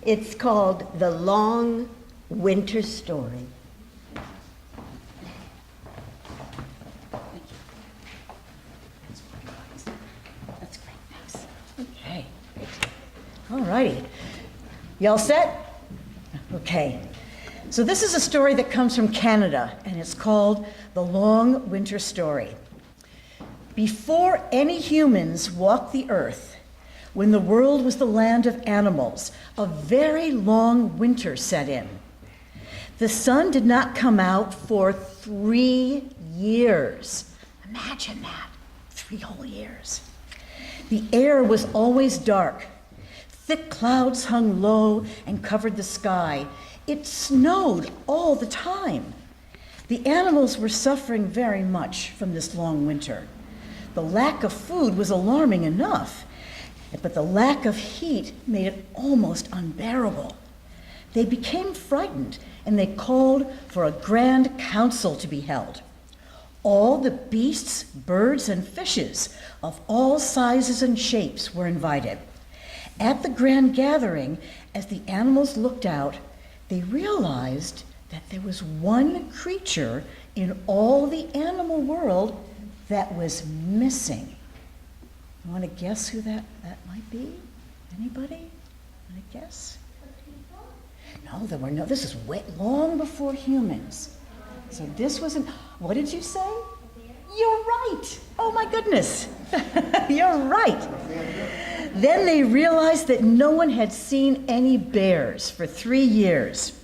It's called The Long Winter Story. That's great, thanks. Okay. All righty. You all set? Okay. So this is a story that comes from Canada, and it's called The Long Winter Story. Before any humans walked the earth, when the world was the land of animals, a very long winter set in. The sun did not come out for 3 years. Imagine that, 3 whole years. The air was always dark. Thick clouds hung low and covered the sky. It snowed all the time. The animals were suffering very much from this long winter. The lack of food was alarming enough, but the lack of heat made it almost unbearable. They became frightened, and they called for a grand council to be held. All the beasts, birds, and fishes of all sizes and shapes were invited. At the grand gathering, as the animals looked out, they realized that there was one creature in all the animal world that was missing. You want to guess who that might be? Anybody? Want to guess? No, there were no. This is way long before humans. So this wasn't. What did you say? You're right. Oh my goodness. You're right. Then they realized that no one had seen any bears for 3 years.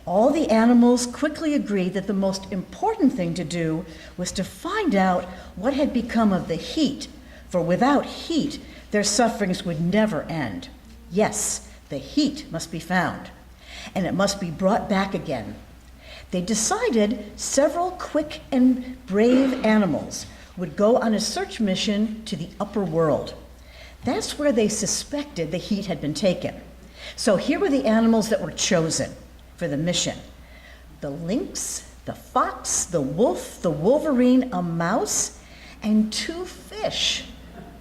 All the animals quickly agreed that the most important thing to do was to find out what had become of the heat, for without heat, their sufferings would never end. Yes, the heat must be found, and it must be brought back again. They decided several quick and brave animals would go on a search mission to the upper world. That's where they suspected the heat had been taken. So here were the animals that were chosen for the mission: the lynx, the fox, the wolf, the wolverine, a mouse, and 2 fish.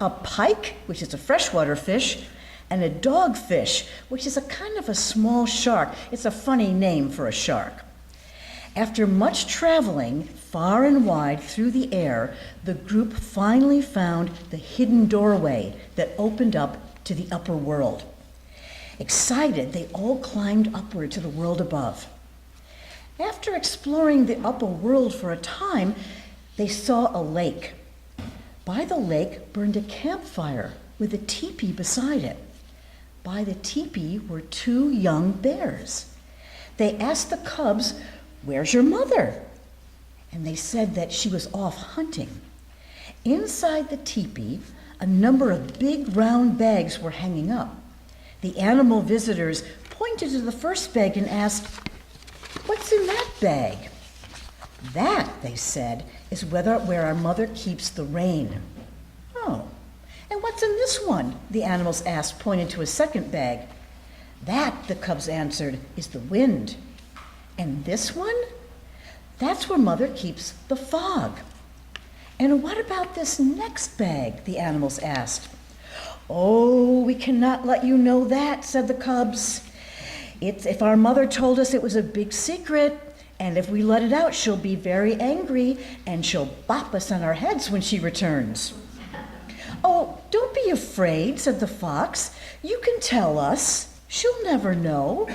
A pike, which is a freshwater fish, and a dogfish, which is a kind of a small shark. It's a funny name for a shark. After much traveling far and wide through the air, the group finally found the hidden doorway that opened up to the upper world. Excited, they all climbed upward to the world above. After exploring the upper world for a time, they saw a lake. By the lake burned a campfire with a teepee beside it. By the teepee were 2 young bears. They asked the cubs, "Where's your mother?" And they said that she was off hunting. Inside the teepee, a number of big round bags were hanging up. The animal visitors pointed to the first bag and asked, "What's in that bag?" "That," they said, "is where our mother keeps the rain." "Oh, and what's in this one?" the animals asked, pointing to a second bag. "That," the cubs answered, "is the wind." "And this one?" "That's where mother keeps the fog." "And what about this next bag?" the animals asked. "Oh, we cannot let you know that," said the cubs. If our mother told us it was a big secret, and if we let it out, she'll be very angry, and she'll bop us on our heads when she returns." "Oh, don't be afraid," said the fox. "You can tell us. She'll never know."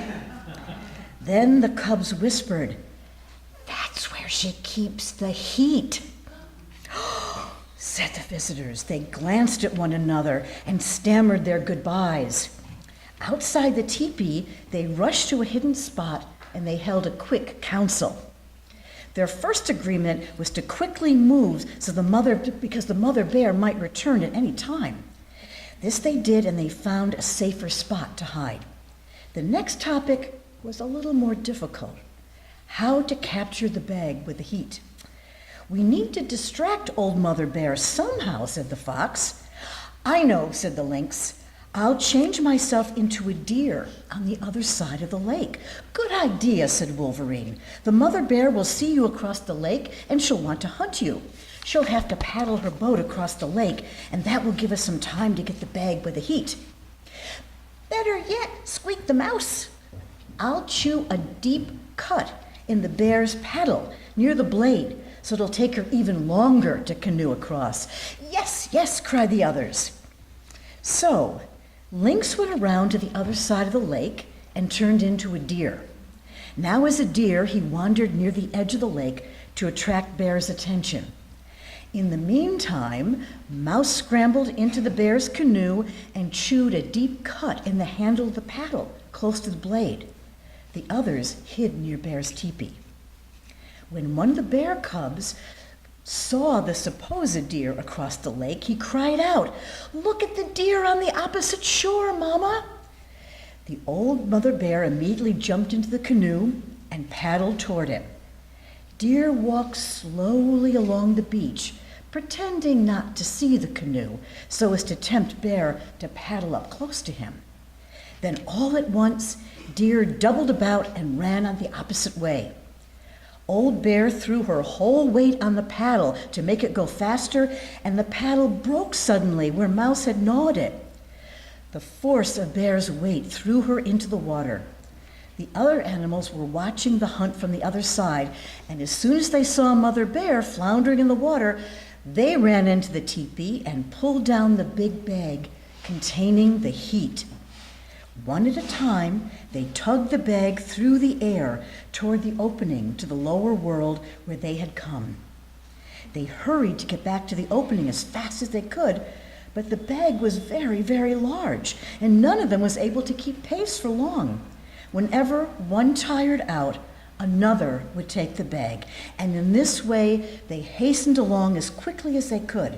Then the cubs whispered, "That's where she keeps the heat." Said the visitors. They glanced at one another and stammered their goodbyes. Outside the teepee, they rushed to a hidden spot and they held a quick council. Their first agreement was to quickly move because the mother bear might return at any time. This they did, and they found a safer spot to hide. The next topic was a little more difficult: how to capture the bag with the heat. "We need to distract old Mother Bear somehow," said the fox. "I know," said the lynx. "I'll change myself into a deer on the other side of the lake." "Good idea," said Wolverine. "The mother bear will see you across the lake and she'll want to hunt you. She'll have to paddle her boat across the lake, and that will give us some time to get the bag with the heat." "Better Better yet, squeaked the mouse. I'll chew a deep cut in the bear's paddle near the blade, so it'll take her even longer to canoe across. Yes, yes, cried the others. So, Lynx went around to the other side of the lake and turned into a deer. Now as a deer, he wandered near the edge of the lake to attract Bear's attention. In the meantime, Mouse scrambled into the bear's canoe and chewed a deep cut in the handle of the paddle close to the blade. The others hid near Bear's teepee. When one of the bear cubs saw the supposed deer across the lake, he cried out, "Look at the deer on the opposite shore, Mama!" The old mother bear immediately jumped into the canoe and paddled toward it. Deer walked slowly along the beach, pretending not to see the canoe, so as to tempt Bear to paddle up close to him. Then all at once, Deer doubled about and ran on the opposite way. Old Bear threw her whole weight on the paddle to make it go faster, and the paddle broke suddenly where Mouse had gnawed it. The force of Bear's weight threw her into the water. The other animals were watching the hunt from the other side, and as soon as they saw Mother Bear floundering in the water, they ran into the teepee and pulled down the big bag containing the heat. One at a time, they tugged the bag through the air toward the opening to the lower world where they had come. They hurried to get back to the opening as fast as they could, but the bag was very, very large, and none of them was able to keep pace for long. Whenever one tired out, another would take the bag, and in this way they hastened along as quickly as they could,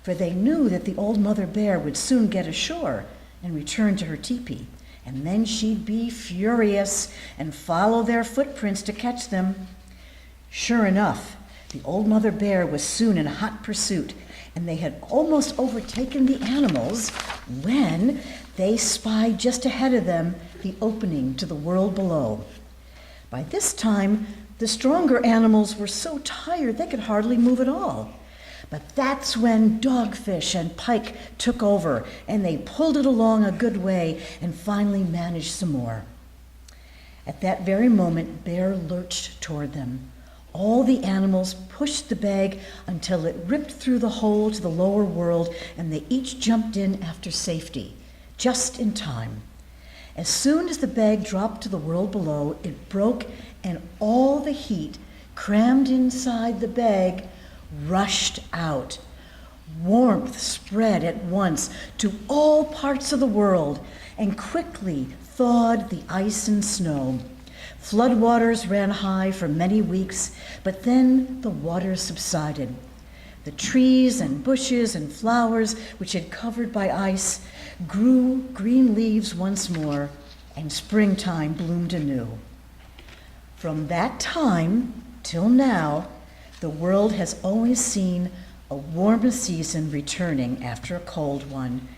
for they knew that the old mother bear would soon get ashore and return to her teepee, and then she'd be furious and follow their footprints to catch them. Sure enough, the old mother bear was soon in hot pursuit, and they had almost overtaken the animals when they spied just ahead of them the opening to the world below. By this time, the stronger animals were so tired they could hardly move at all. But that's when Dogfish and Pike took over, and they pulled it along a good way and finally managed some more. At that very moment, Bear lurched toward them. All the animals pushed the bag until it ripped through the hole to the lower world, and they each jumped in after safety, just in time. As soon as the bag dropped to the world below, it broke, and all the heat crammed inside the bag rushed out. Warmth spread at once to all parts of the world and quickly thawed the ice and snow. Floodwaters ran high for many weeks, but then the waters subsided. The trees and bushes and flowers, which had covered by ice, grew green leaves once more, and springtime bloomed anew. From that time till now, the world has always seen a warmer season returning after a cold one,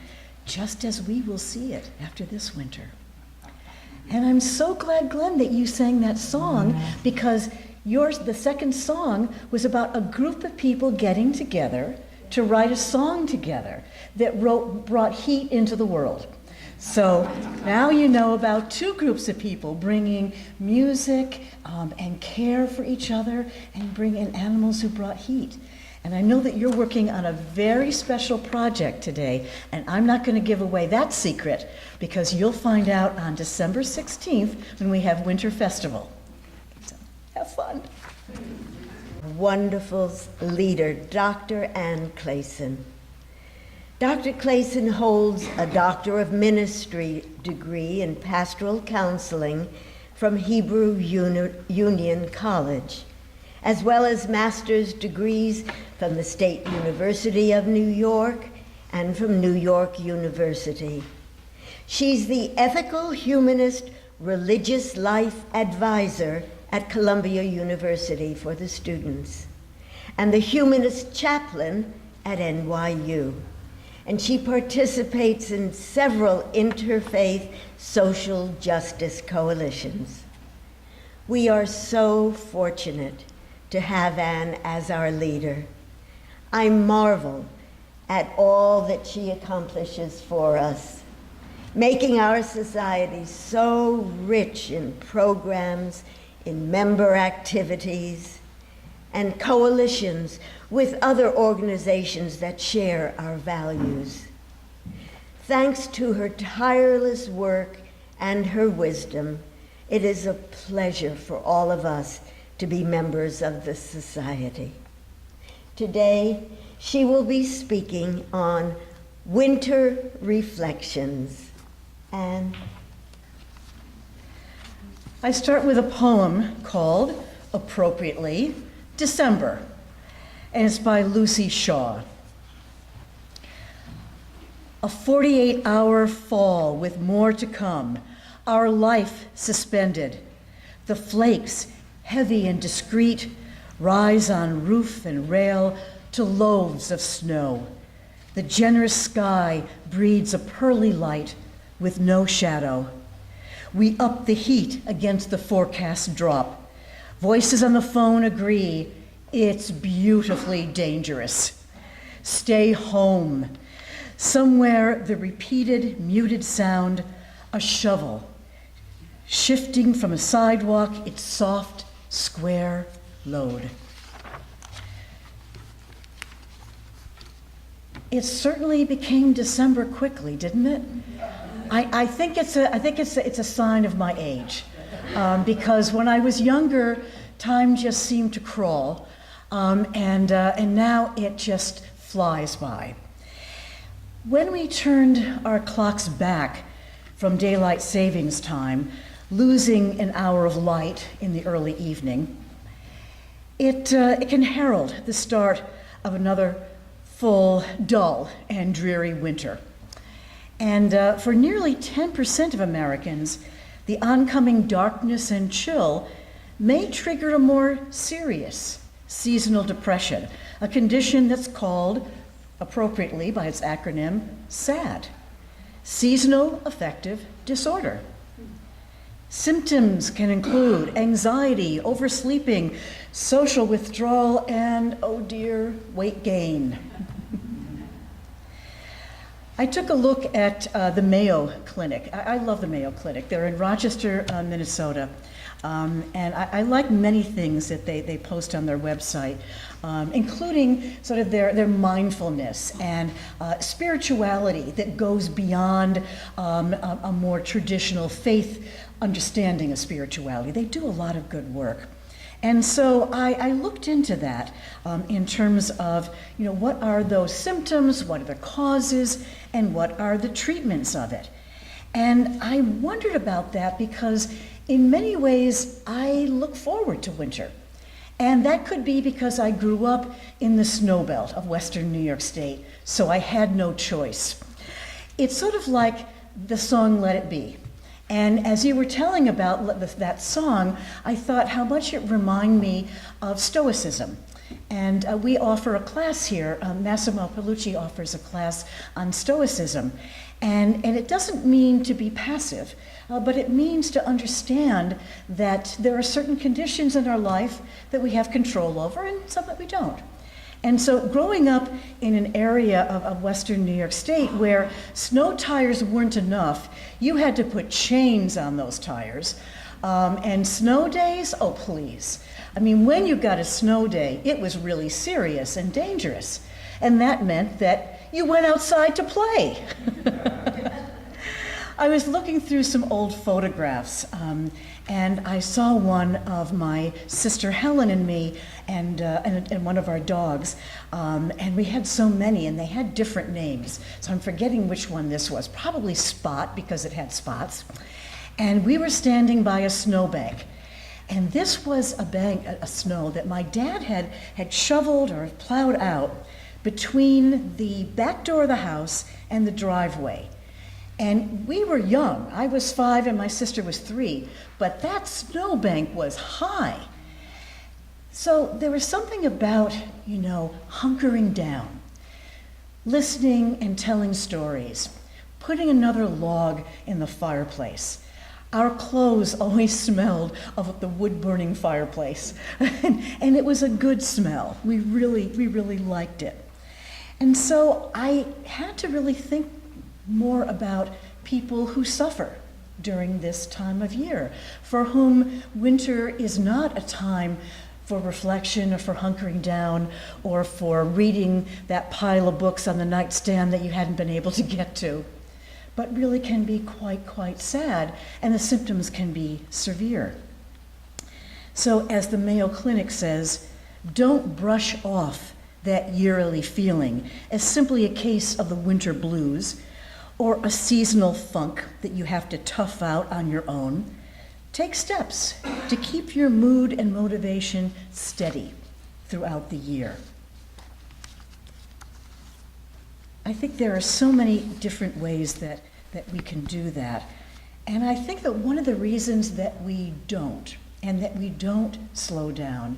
just as we will see it after this winter. And I'm so glad, Glenn, that you sang that song, because the second song was about a group of people getting together to write a song together that brought heat into the world. So now you know about two groups of people bringing music and care for each other and bringing animals who brought heat. And I know that you're working on a very special project today, and I'm not going to give away that secret because you'll find out on December 16th when we have Winter Festival. So have fun. Wonderful leader, Dr. Anne Klaeysen. Dr. Klaeysen holds a Doctor of Ministry degree in Pastoral Counseling from Hebrew Union College, as well as master's degrees from the State University of New York and from New York University. She's the Ethical Humanist Religious Life Advisor at Columbia University for the students, and the Humanist Chaplain at NYU. And she participates in several interfaith social justice coalitions. We are so fortunate to have Anne as our leader. I marvel at all that she accomplishes for us. making our society so rich in programs, in member activities, and coalitions with other organizations that share our values. Thanks to her tireless work and her wisdom, it is a pleasure for all of us to be members of the society. Today, she will be speaking on Winter Reflections. And I start with a poem called, appropriately, December, and it's by Lucy Shaw. A 48-hour fall with more to come, our life suspended. The flakes, heavy and discreet, rise on roof and rail to loaves of snow. The generous sky breeds a pearly light with no shadow. We up the heat against the forecast drop. Voices on the phone agree, it's beautifully dangerous. Stay home. Somewhere the repeated, muted sound, a shovel, shifting from a sidewalk its soft, square load. It certainly became December quickly, didn't it? I think it's a sign of my age, because when I was younger, time just seemed to crawl, and now it just flies by. When we turned our clocks back from daylight savings time, losing an hour of light in the early evening, it can herald the start of another full, dull, and dreary winter. And for nearly 10% of Americans, the oncoming darkness and chill may trigger a more serious seasonal depression, a condition that's called, appropriately by its acronym, S.A.D, Seasonal Affective Disorder. Symptoms can include anxiety, oversleeping, social withdrawal, and, oh dear, weight gain. I took a look at the Mayo Clinic. I love the Mayo Clinic. They're in Rochester, Minnesota. And I like many things that they post on their website, including sort of their mindfulness and spirituality that goes beyond a more traditional faith understanding of spirituality. They do a lot of good work. And so I looked into that in terms of, what are those symptoms, what are the causes, and what are the treatments of it. And I wondered about that because in many ways I look forward to winter. And that could be because I grew up in the snow belt of Western New York State, so I had no choice. It's sort of like the song Let It Be. And as you were telling about that song, I thought how much it reminded me of Stoicism. And we offer a class here, Massimo Paolucci offers a class on Stoicism. And it doesn't mean to be passive, but it means to understand that there are certain conditions in our life that we have control over and some that we don't. And so growing up in an area of Western New York State where snow tires weren't enough, you had to put chains on those tires. And snow days, oh please. I mean, when you got a snow day, it was really serious and dangerous. And that meant that you went outside to play. I was looking through some old photographs, and I saw one of my sister Helen and me and one of our dogs, and we had so many, and they had different names. So I'm forgetting which one this was. Probably Spot, because it had spots. And we were standing by a snowbank. And this was a bank of snow that my dad had shoveled or plowed out between the back door of the house and the driveway. And we were young. I was 5 and my sister was 3, but that snowbank was high. So there was something about, hunkering down, listening and telling stories, putting another log in the fireplace. Our clothes always smelled of the wood-burning fireplace, and it was a good smell. We really liked it. And so I had to really think more about people who suffer during this time of year, for whom winter is not a time for reflection or for hunkering down or for reading that pile of books on the nightstand that you hadn't been able to get to, but really can be quite sad, and the symptoms can be severe. So as the Mayo Clinic says, don't brush off that yearly feeling as simply a case of the winter blues or a seasonal funk that you have to tough out on your own. Take steps to keep your mood and motivation steady throughout the year. I think there are so many different ways that we can do that. And I think that one of the reasons that we don't, and that we don't slow down,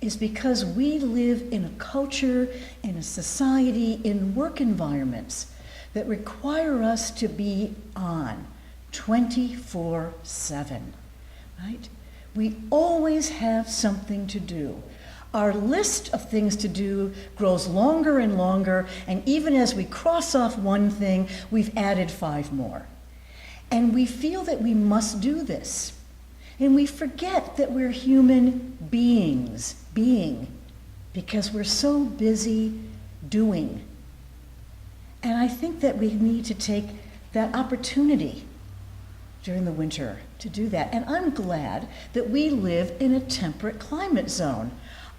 is because we live in a culture, in a society, in work environments that require us to be on 24/7, right? We always have something to do. Our list of things to do grows longer and longer, and even as we cross off one thing, we've added 5 more. And we feel that we must do this. And we forget that we're human beings, because we're so busy doing. And I think that we need to take that opportunity during the winter to do that. And I'm glad that we live in a temperate climate zone.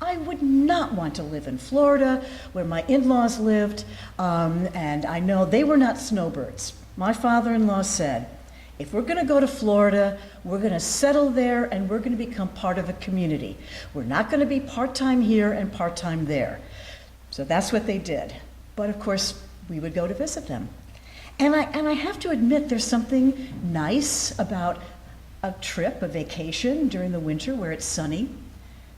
I would not want to live in Florida, where my in-laws lived, and I know they were not snowbirds. My father-in-law said, if we're going to go to Florida, we're going to settle there and we're going to become part of a community. We're not going to be part-time here and part-time there. So that's what they did. But of course, we would go to visit them. And I have to admit, there's something nice about a trip, a vacation during the winter where it's sunny.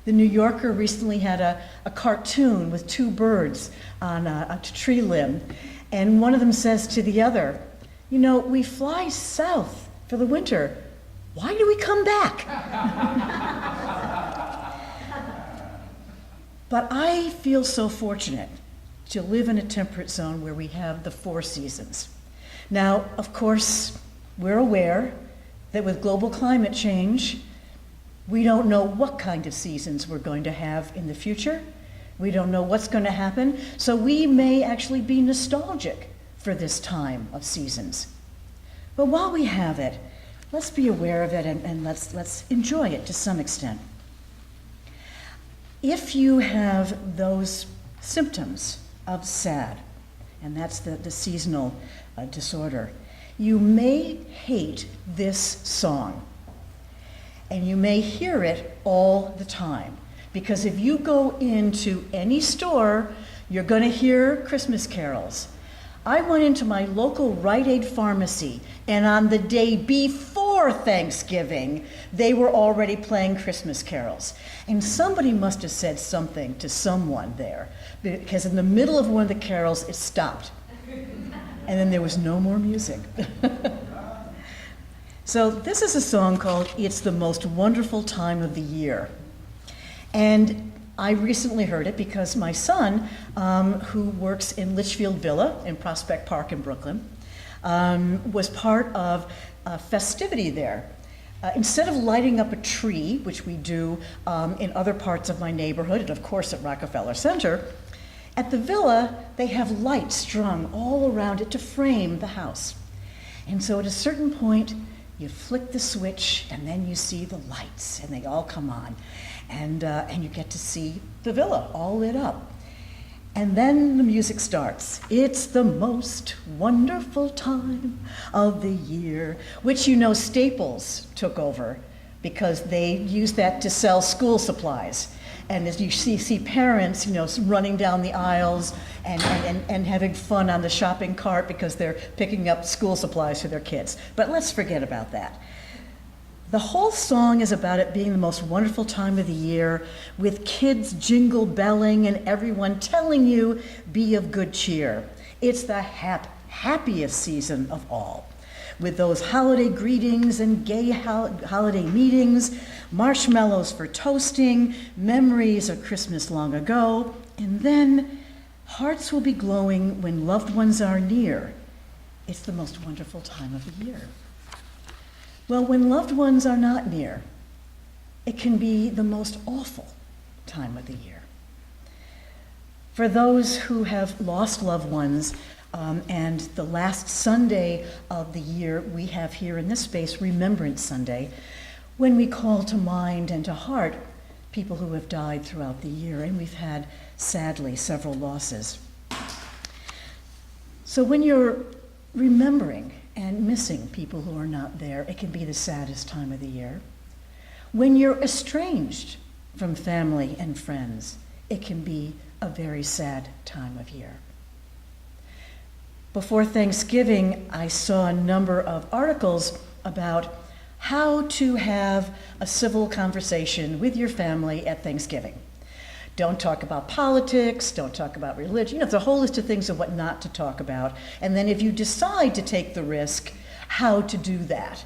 The New Yorker recently had a cartoon with 2 birds on a tree limb, and one of them says to the other, you know, we fly south for the winter. Why do we come back? But I feel so fortunate to live in a temperate zone where we have the 4 seasons. Now, of course, we're aware that with global climate change, we don't know what kind of seasons we're going to have in the future. We don't know what's going to happen. So we may actually be nostalgic for this time of seasons. But while we have it, let's be aware of it and let's enjoy it to some extent. If you have those symptoms of S.A.D, and that's the seasonal disorder, you may hate this song. And you may hear it all the time. Because if you go into any store, you're going to hear Christmas carols. I went into my local Rite Aid pharmacy, and on the day before Thanksgiving, they were already playing Christmas carols. And somebody must have said something to someone there, because in the middle of one of the carols, it stopped. And then there was no more music. So this is a song called It's the Most Wonderful Time of the Year. And I recently heard it because my son, who works in Litchfield Villa in Prospect Park in Brooklyn, was part of a festivity there. Instead of lighting up a tree, which we do in other parts of my neighborhood, and of course at Rockefeller Center, at the villa, they have lights strung all around it to frame the house. And so at a certain point, you flick the switch, and then you see the lights, and they all come on. And you get to see the villa all lit up. And then the music starts. It's the most wonderful time of the year, which you know Staples took over because they used that to sell school supplies. And as you see parents, you know, running down the aisles and having fun on the shopping cart because they're picking up school supplies for their kids. But let's forget about that. The whole song is about it being the most wonderful time of the year, with kids jingle belling and everyone telling you, be of good cheer. It's the happiest season of all, with those holiday greetings and gay holiday meetings, marshmallows for toasting, memories of Christmas long ago, and then hearts will be glowing when loved ones are near. it's the most wonderful time of the year. Well, when loved ones are not near, it can be the most awful time of the year. For those who have lost loved ones, and the last Sunday of the year we have here in this space, Remembrance Sunday, when we call to mind and to heart people who have died throughout the year, and we've had, sadly, several losses. So when you're remembering and missing people who are not there, it can be the saddest time of the year. When you're estranged from family and friends, it can be a very sad time of year. Before Thanksgiving, I saw a number of articles about how to have a civil conversation with your family at Thanksgiving. Don't talk about politics, don't talk about religion, there's a whole list of things of what not to talk about. And then if you decide to take the risk, how to do that.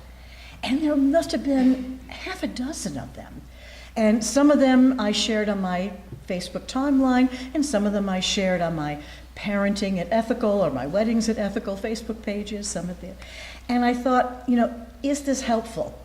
And there must have been half a dozen of them. And some of them I shared on my Facebook timeline, and some of them I shared on my Parenting at Ethical or my Weddings at Ethical Facebook pages, some of them. And I thought, is this helpful?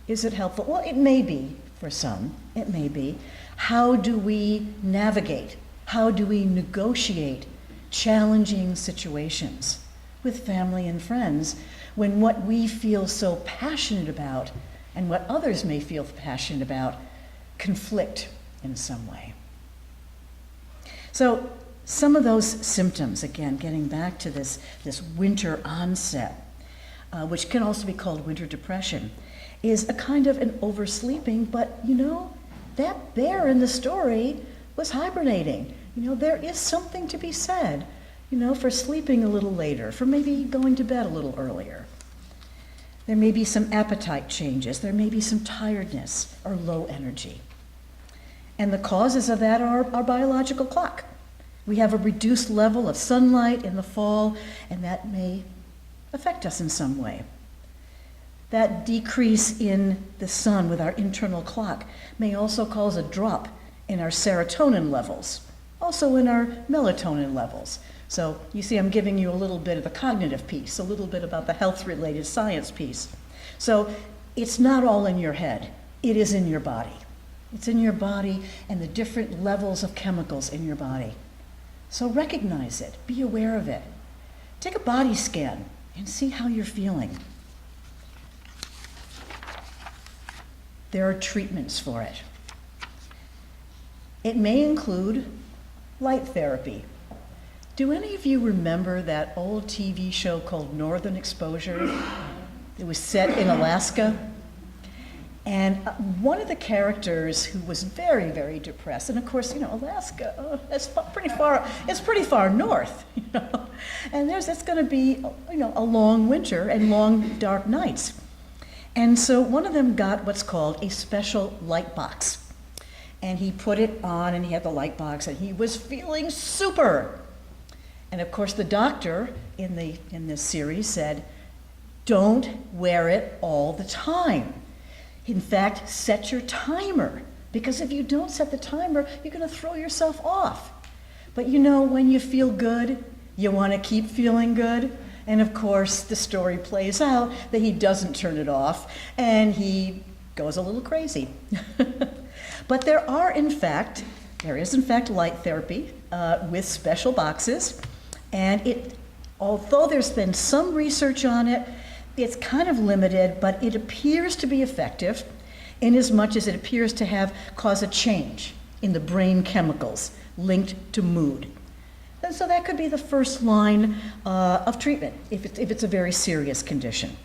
Is it helpful? Well, it may be for some, it may be. How do we navigate? How do we negotiate challenging situations with family and friends when what we feel so passionate about and what others may feel passionate about conflict in some way? So some of those symptoms, again, getting back to this winter onset, which can also be called winter depression, is a kind of an oversleeping, but that bear in the story was hibernating. There is something to be said, for sleeping a little later, for maybe going to bed a little earlier. There may be some appetite changes, there may be some tiredness or low energy. And the causes of that are our biological clock. We have a reduced level of sunlight in the fall, and that may affect us in some way. That decrease in the sun with our internal clock may also cause a drop in our serotonin levels, also in our melatonin levels. So you see, I'm giving you a little bit of the cognitive piece, a little bit about the health-related science piece. So it's not all in your head, it is in your body. It's in your body and the different levels of chemicals in your body. So recognize it, be aware of it. Take a body scan and see how you're feeling. There are treatments for it. It may include light therapy. Do any of you remember that old TV show called Northern Exposure? It was set in Alaska. And one of the characters who was very, very depressed, and of course, Alaska, it's pretty far north, and it's going to be, a long winter and long dark nights. And so one of them got what's called a special light box. And he put it on, and he had the light box, and he was feeling super. And of course, the doctor in this series said, don't wear it all the time. In fact, set your timer, because if you don't set the timer, you're going to throw yourself off. But when you feel good, you want to keep feeling good. And of course, the story plays out that he doesn't turn it off, and he goes a little crazy. But there is in fact light therapy with special boxes, and although there's been some research on it, it's kind of limited, but it appears to be effective in as much as it appears to cause a change in the brain chemicals linked to mood. And so that could be the first line of treatment if it's a very serious condition.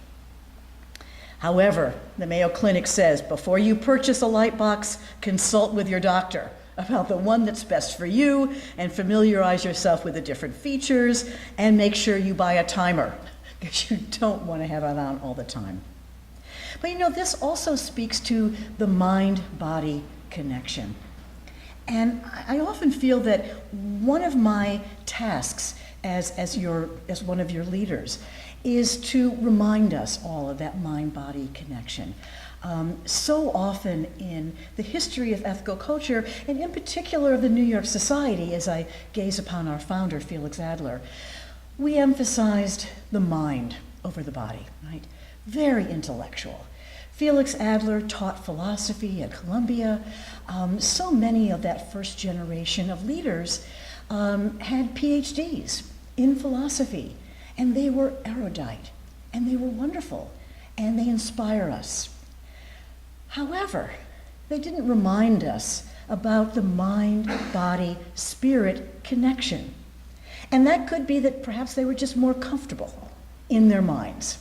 However, the Mayo Clinic says before you purchase a light box, consult with your doctor about the one that's best for you and familiarize yourself with the different features, and make sure you buy a timer, because you don't want to have it on all the time. But this also speaks to the mind-body connection. And I often feel that one of my tasks as one of your leaders is to remind us all of that mind-body connection. So often in the history of ethical culture, and in particular of the New York Society, as I gaze upon our founder, Felix Adler, we emphasized the mind over the body, right? Very intellectual. Felix Adler taught philosophy at Columbia. So many of that first generation of leaders had PhDs in philosophy, and they were erudite, and they were wonderful, and they inspire us. However, they didn't remind us about the mind-body-spirit connection. And that could be that perhaps they were just more comfortable in their minds.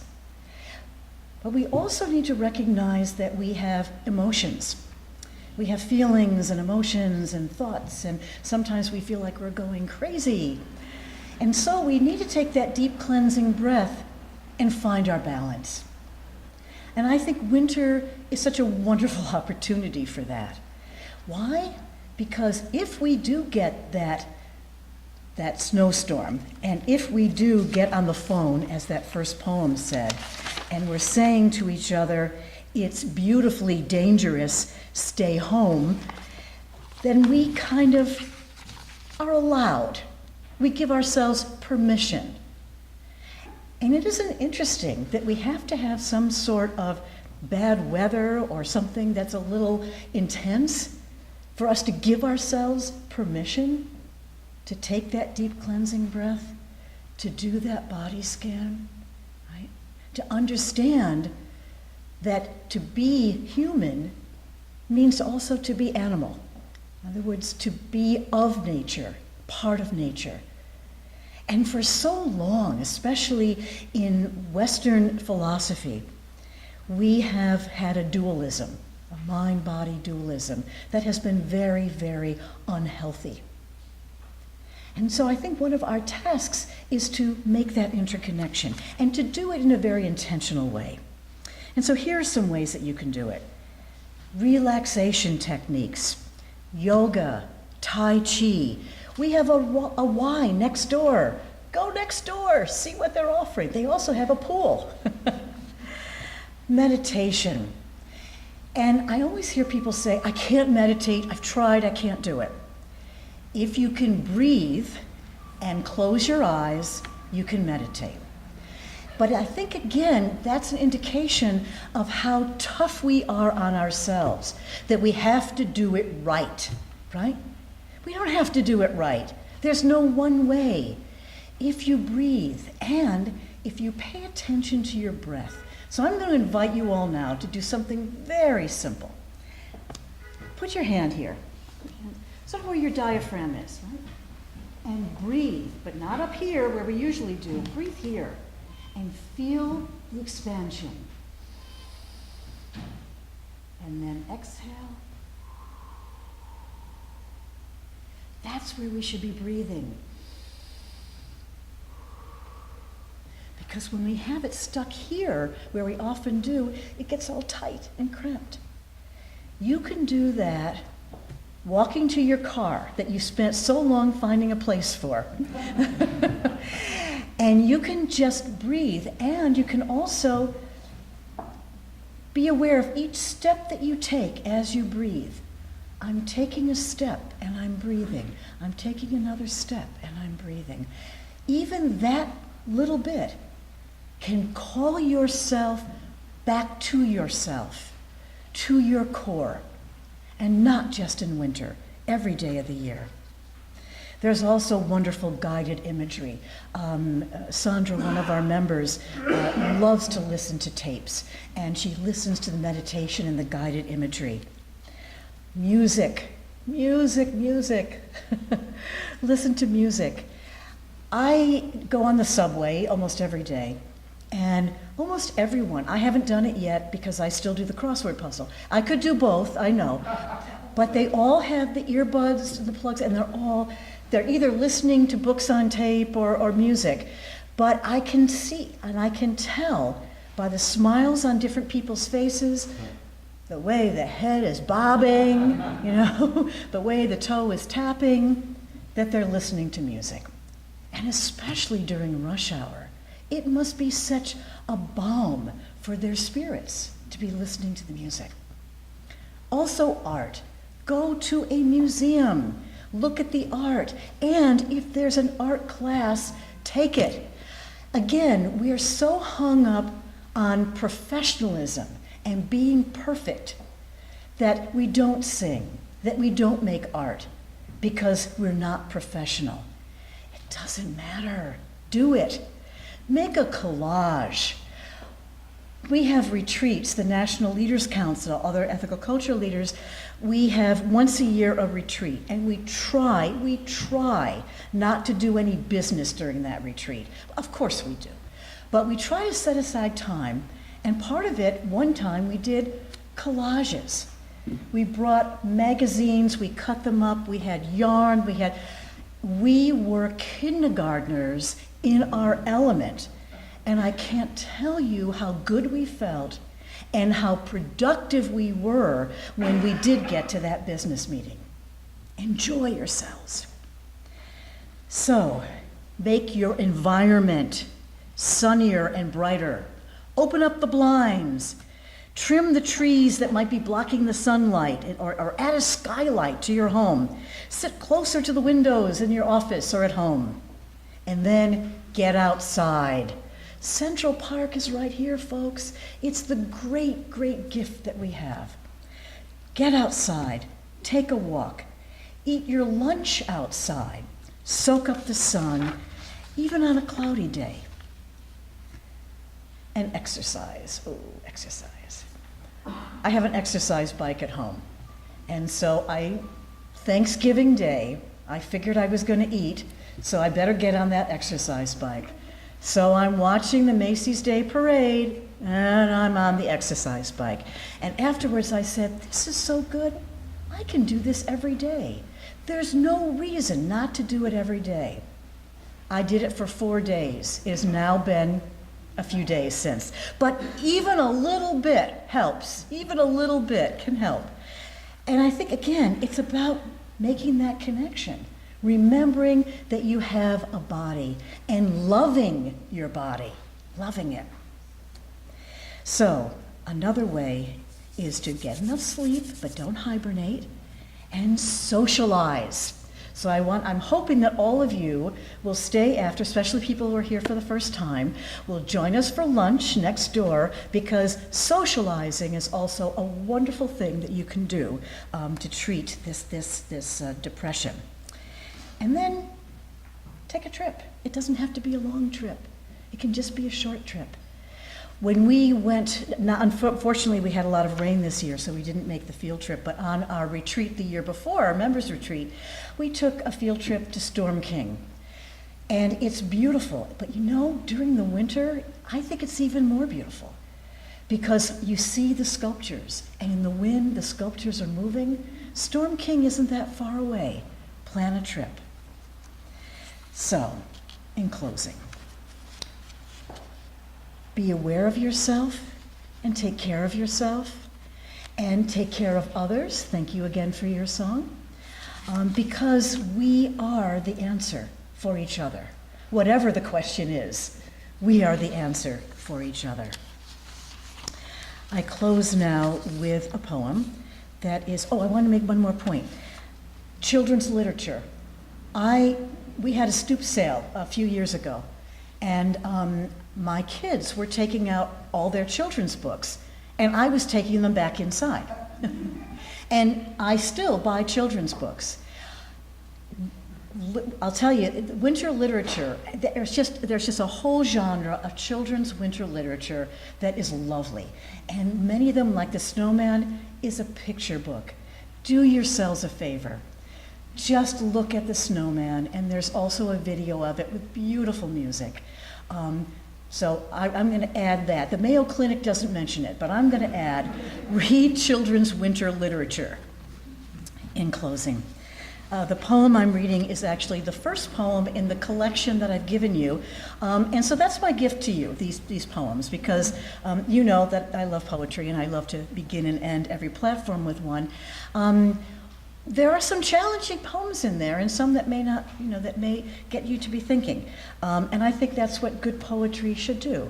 But we also need to recognize that we have emotions. We have feelings and emotions and thoughts, and sometimes we feel like we're going crazy. And so we need to take that deep cleansing breath and find our balance. And I think winter is such a wonderful opportunity for that. Why? Because if we do get that snowstorm, and if we do get on the phone, as that first poem said, and we're saying to each other, it's beautifully dangerous, stay home, then we kind of are allowed. We give ourselves permission. And it isn't interesting that we have to have some sort of bad weather or something that's a little intense for us to give ourselves permission to take that deep cleansing breath, to do that body scan, right? To understand that to be human means also to be animal. In other words, to be of nature, part of nature. And for so long, especially in Western philosophy, we have had a dualism, a mind-body dualism, that has been very, very unhealthy. And so I think one of our tasks is to make that interconnection and to do it in a very intentional way. And so here are some ways that you can do it. Relaxation techniques, yoga, Tai Chi. We have a Y next door. Go next door, see what they're offering. They also have a pool. Meditation. And I always hear people say, I can't meditate, I've tried, I can't do it. If you can breathe and close your eyes, you can meditate. But I think, again, that's an indication of how tough we are on ourselves, that we have to do it right? We don't have to do it right. There's no one way. If you breathe and if you pay attention to your breath. So I'm going to invite you all now to do something very simple. Put your hand here, sort of where your diaphragm is, right? And breathe, but not up here where we usually do. Breathe here and feel the expansion. And then exhale. That's where we should be breathing. Because when we have it stuck here, where we often do, it gets all tight and cramped. You can do that walking to your car that you spent so long finding a place for. And you can just breathe, and you can also be aware of each step that you take as you breathe. I'm taking a step and I'm breathing. I'm taking another step and I'm breathing. Even that little bit can call yourself back to yourself, to your core, and not just in winter, every day of the year. There's also wonderful guided imagery. Sandra, one of our members, loves to listen to tapes, and she listens to the meditation and the guided imagery. Music. Listen to music. I go on the subway almost every day, and almost everyone, I haven't done it yet because I still do the crossword puzzle. I could do both, I know, but they all have the earbuds, the plugs, and they're either listening to books on tape or music. But I can see and I can tell by the smiles on different people's faces, the way the head is bobbing, the way the toe is tapping, that they're listening to music. And especially during rush hour, it must be such a balm for their spirits to be listening to the music. Also art. Go to a museum. Look at the art. And if there's an art class, Take it. Again, we are so hung up on professionalism and being perfect that we don't sing, that we don't make art because we're not professional. It doesn't matter. Do it. Make a collage. We have retreats, the National Leaders Council, other ethical culture leaders. We have once a year a retreat, and we try not to do any business during that retreat. Of course we do. But we try to set aside time, and part of it, one time we did collages. We brought magazines, we cut them up, we had yarn, we were kindergartners in our element. And I can't tell you how good we felt and how productive we were when we did get to that business meeting. Enjoy yourselves. So, make your environment sunnier and brighter. Open up the blinds. Trim the trees that might be blocking the sunlight, or add a skylight to your home. Sit closer to the windows in your office or at home. And then get outside. Central Park is right here, folks. It's the great, great gift that we have. Get outside, take a walk, eat your lunch outside, soak up the sun, even on a cloudy day. And exercise. Oh, exercise. I have an exercise bike at home. And so Thanksgiving Day, I figured I was going to eat, so I better get on that exercise bike. So I'm watching the Macy's Day Parade, and I'm on the exercise bike. And afterwards I said, this is so good, I can do this every day. There's no reason not to do it every day. I did it for 4 days. It has now been a few days since. But even a little bit helps. Even a little bit can help. And I think, again, it's about making that connection. Remembering that you have a body and loving your body, loving it. So, another way is to get enough sleep, but don't hibernate, and socialize. So I'm hoping that all of you will stay after, especially people who are here for the first time, will join us for lunch next door, because socializing is also a wonderful thing that you can do to treat this depression. And then take a trip. It doesn't have to be a long trip. It can just be a short trip. When we went, now unfortunately we had a lot of rain this year, so we didn't make the field trip, but on our retreat the year before, our members retreat, we took a field trip to Storm King. And it's beautiful, but during the winter, I think it's even more beautiful, because you see the sculptures, and in the wind, the sculptures are moving. Storm King isn't that far away. Plan a trip. So, in closing, be aware of yourself and take care of yourself and take care of others. Thank you again for your song. Because we are the answer for each other. Whatever the question is, we are the answer for each other. I close now with a poem that is, I want to make one more point. Children's literature. We had a stoop sale a few years ago, and my kids were taking out all their children's books, and I was taking them back inside. And I still buy children's books. I'll tell you, winter literature, there's just a whole genre of children's winter literature that is lovely. And many of them, like The Snowman, is a picture book. Do yourselves a favor. Just look at The Snowman, and there's also a video of it with beautiful music. So I'm going to add that. The Mayo Clinic doesn't mention it, but I'm going to add, read children's winter literature. In closing, the poem I'm reading is actually the first poem in the collection that I've given you. And so that's my gift to you, these poems, because you know that I love poetry, and I love to begin and end every platform with one. There are some challenging poems in there, and some that may not, that may get you to be thinking. And I think that's what good poetry should do.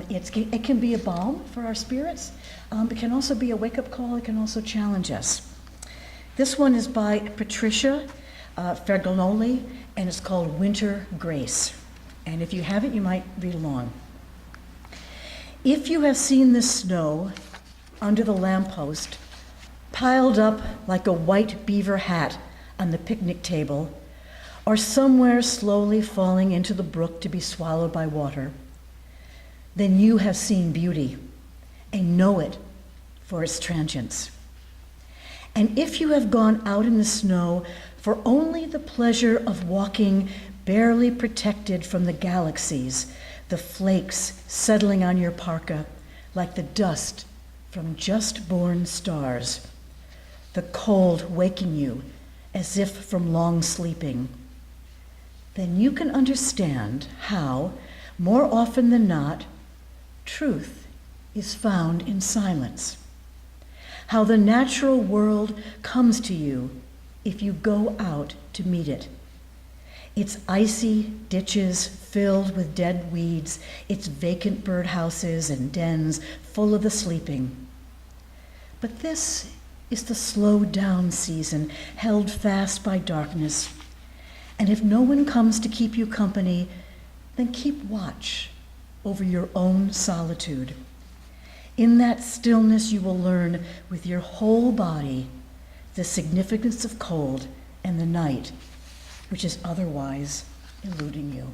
It can be a balm for our spirits. It can also be a wake-up call. It can also challenge us. This one is by Patricia Ferganoli, and it's called Winter Grace. And if you haven't, you might read along. If you have seen the snow under the lamppost, piled up like a white beaver hat on the picnic table, or somewhere slowly falling into the brook to be swallowed by water, then you have seen beauty and know it for its transience. And if you have gone out in the snow for only the pleasure of walking barely protected from the galaxies, the flakes settling on your parka like the dust from just born stars, the cold waking you as if from long sleeping, then you can understand how, more often than not, truth is found in silence. How the natural world comes to you if you go out to meet it. Its icy ditches filled with dead weeds, its vacant birdhouses and dens full of the sleeping. But this is the slowed down season, held fast by darkness. And if no one comes to keep you company, then keep watch over your own solitude. In that stillness, you will learn with your whole body the significance of cold and the night, which is otherwise eluding you.